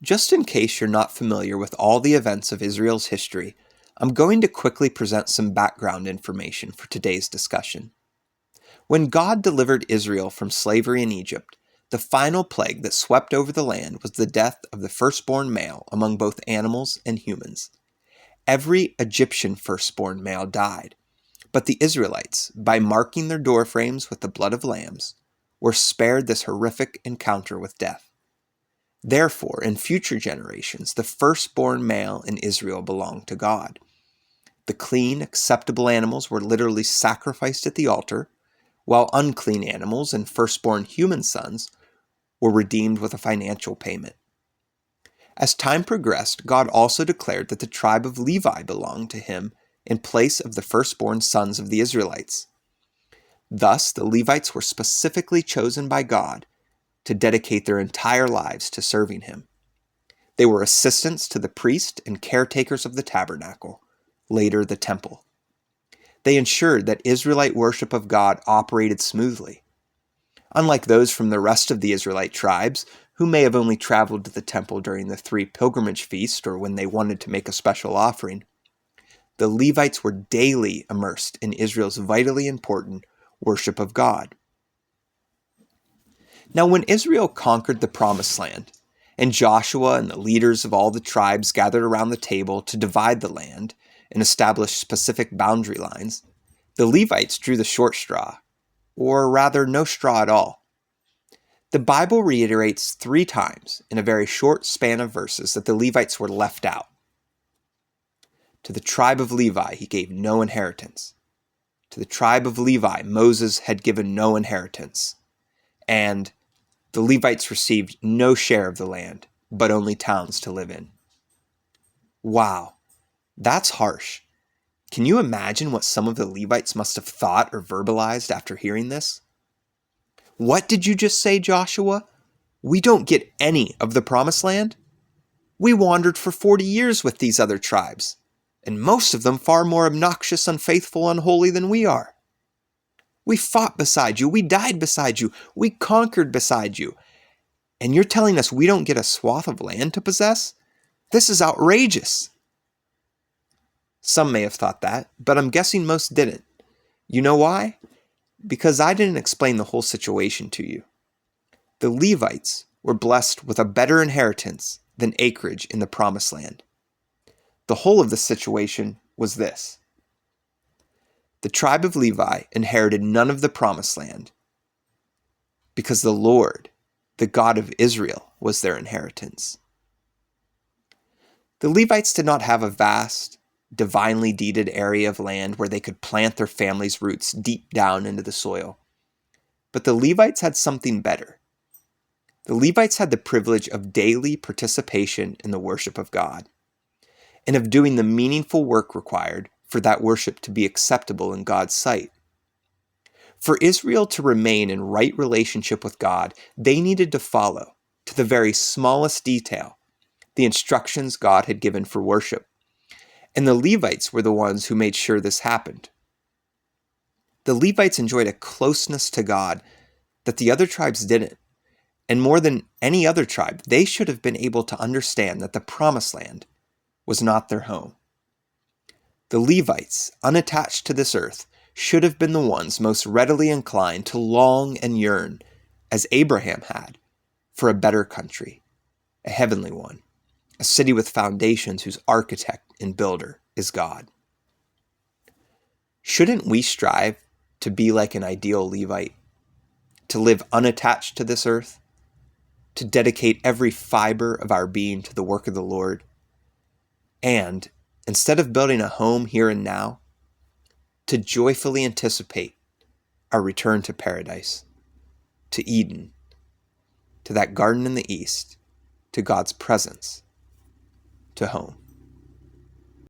Just in case you're not familiar with all the events of Israel's history, I'm going to quickly present some background information for today's discussion. When God delivered Israel from slavery in Egypt, the final plague that swept over the land was the death of the firstborn male among both animals and humans. Every Egyptian firstborn male died, but the Israelites, by marking their doorframes with the blood of lambs, were spared this horrific encounter with death. Therefore, in future generations, the firstborn male in Israel belonged to God. The clean, acceptable animals were literally sacrificed at the altar, while unclean animals and firstborn human sons were redeemed with a financial payment. As time progressed, God also declared that the tribe of Levi belonged to him in place of the firstborn sons of the Israelites. Thus, the Levites were specifically chosen by God to dedicate their entire lives to serving him. They were assistants to the priest and caretakers of the tabernacle, later the temple. They ensured that Israelite worship of God operated smoothly. Unlike those from the rest of the Israelite tribes, who may have only traveled to the temple during the 3 pilgrimage feasts or when they wanted to make a special offering, the Levites were daily immersed in Israel's vitally important worship of God. Now, when Israel conquered the Promised Land, and Joshua and the leaders of all the tribes gathered around the table to divide the land and establish specific boundary lines, the Levites drew the short straw, or rather no straw at all. The Bible reiterates 3 times in a very short span of verses that the Levites were left out. To the tribe of Levi he gave no inheritance. To the tribe of Levi Moses had given no inheritance. And the Levites received no share of the land, but only towns to live in. Wow, that's harsh. Can you imagine what some of the Levites must have thought or verbalized after hearing this? What did you just say, Joshua? We don't get any of the Promised Land? We wandered for 40 years with these other tribes, and most of them far more obnoxious, unfaithful, unholy than we are. We fought beside you, we died beside you, we conquered beside you, and you're telling us we don't get a swath of land to possess? This is outrageous. Some may have thought that, but I'm guessing most didn't. You know why? Because I didn't explain the whole situation to you. The Levites were blessed with a better inheritance than acreage in the Promised Land. The whole of the situation was this. The tribe of Levi inherited none of the Promised Land because the Lord, the God of Israel, was their inheritance. The Levites did not have a vast, divinely deeded area of land where they could plant their family's roots deep down into the soil. But the Levites had something better. The Levites had the privilege of daily participation in the worship of God, and of doing the meaningful work required for that worship to be acceptable in God's sight. For Israel to remain in right relationship with God, they needed to follow, to the very smallest detail, the instructions God had given for worship. And the Levites were the ones who made sure this happened. The Levites enjoyed a closeness to God that the other tribes didn't. And more than any other tribe, they should have been able to understand that the Promised Land was not their home. The Levites, unattached to this earth, should have been the ones most readily inclined to long and yearn, as Abraham had, for a better country, a heavenly one, a city with foundations whose architect and builder is God. Shouldn't we strive to be like an ideal Levite, to live unattached to this earth, to dedicate every fiber of our being to the work of the Lord, and, instead of building a home here and now, to joyfully anticipate our return to paradise, to Eden, to that garden in the east, to God's presence, to home?